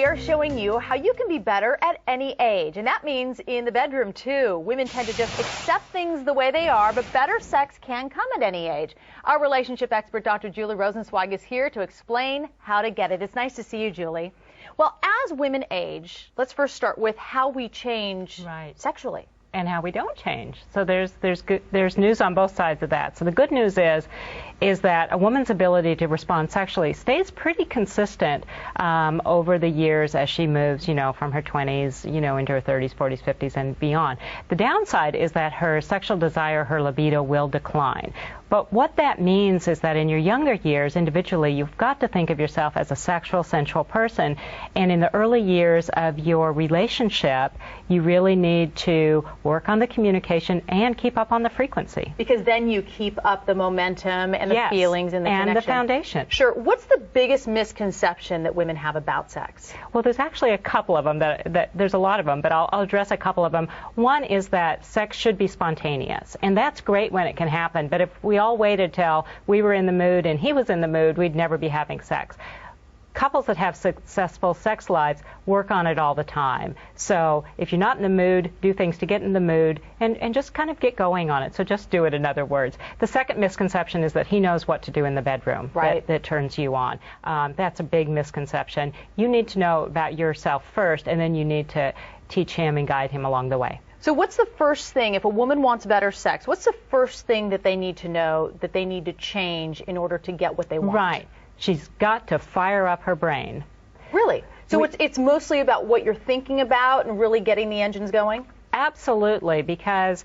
are showing you how you can be better at any age. And that means in the bedroom, too. Women tend to just accept things the way they are, but better sex can come at any age. Our relationship expert, Dr. Julie Rosenzweig, is here to explain how to get it. It's nice to see you, Julie. Well, as women age, let's first start with how we change sexually. And how we don't change. So there's news on both sides of that. So the good news is that a woman's ability to respond sexually stays pretty consistent over the years as she moves, from her 20s, into her 30s, 40s, 50s, and beyond. The downside is that her sexual desire, her libido will decline. But what that means is that in your younger years, individually, you've got to think of yourself as a sexual, sensual person. And in the early years of your relationship, you really need to work on the communication and keep up on the frequency. Because then you keep up the momentum and the feelings and the connection. And the foundation. Sure. What's the biggest misconception that women have about sex? Well, there's actually a couple of them. There's a lot of them, but I'll address a couple of them. One is that sex should be spontaneous. And that's great when it can happen. But if we all waited till we were in the mood and he was in the mood, we'd never be having sex. Couples that have successful sex lives work on it all the time. So if you're not in the mood, do things to get in the mood and just kind of get going on it. So just do it, in other words. The second misconception is that he knows what to do in the bedroom that turns you on. That's a big misconception. You need to know about yourself first, and then you need to teach him and guide him along the way. So what's the first thing, if a woman wants better sex, what's the first thing that they need to know, that they need to change in order to get what they want? Right. She's got to fire up her brain. Really? So it's mostly about what you're thinking about and really getting the engines going? Absolutely, because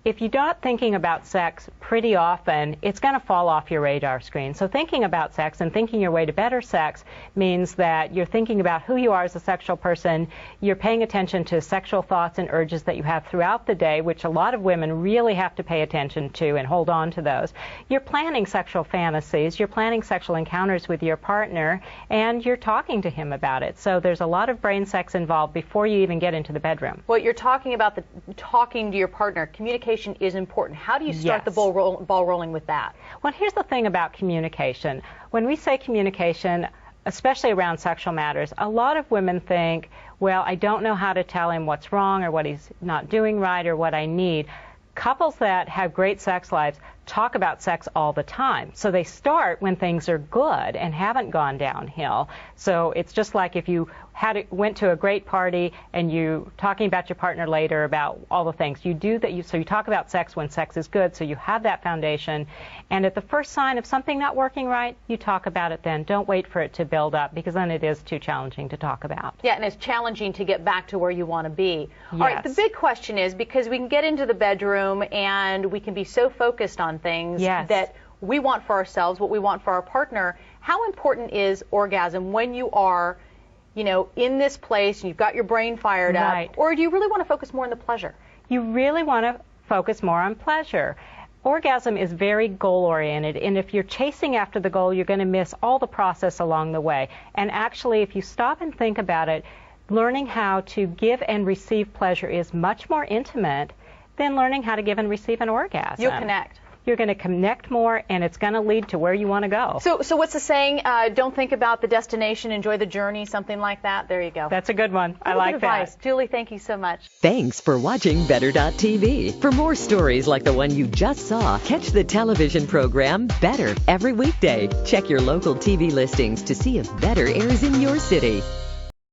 if you're not thinking about sex pretty often, it's going to fall off your radar screen. So thinking about sex and thinking your way to better sex means that you're thinking about who you are as a sexual person, you're paying attention to sexual thoughts and urges that you have throughout the day, which a lot of women really have to pay attention to and hold on to those. You're planning sexual fantasies, you're planning sexual encounters with your partner, and you're talking to him about it. So there's a lot of brain sex involved before you even get into the bedroom. Well, you're talking about talking to your partner. Communication is important. How do you start the ball rolling with that? Well, here's the thing about communication. When we say communication, especially around sexual matters, a lot of women think, well, I don't know how to tell him what's wrong or what he's not doing right or what I need. Couples that have great sex lives talk about sex all the time. So they start when things are good and haven't gone downhill. So it's just like if you went to a great party and you talking about your partner later about all the things. You do that. So you talk about sex when sex is good. So you have that foundation. And at the first sign of something not working right, you talk about it then. Don't wait for it to build up, because then it is too challenging to talk about. Yeah, and it's challenging to get back to where you want to be. Yes. All right, the big question is, because we can get into the bedroom and we can be so focused on things that we want for ourselves, what we want for our partner, how important is orgasm when you are, in this place and you've got your brain fired up? Or do you really want to focus more on the pleasure? You really want to focus more on pleasure. Orgasm is very goal-oriented, and if you're chasing after the goal, you're going to miss all the process along the way. And actually, if you stop and think about it, learning how to give and receive pleasure is much more intimate than learning how to give and receive an orgasm. You'll connect. You're going to connect more, and it's going to lead to where you want to go. So what's the saying? Don't think about the destination, enjoy the journey, something like that. There you go. That's a good one. I like that. Advice. Julie, thank you so much. Thanks for watching Better.tv. For more stories like the one you just saw, catch the television program Better every weekday. Check your local TV listings to see if Better airs in your city.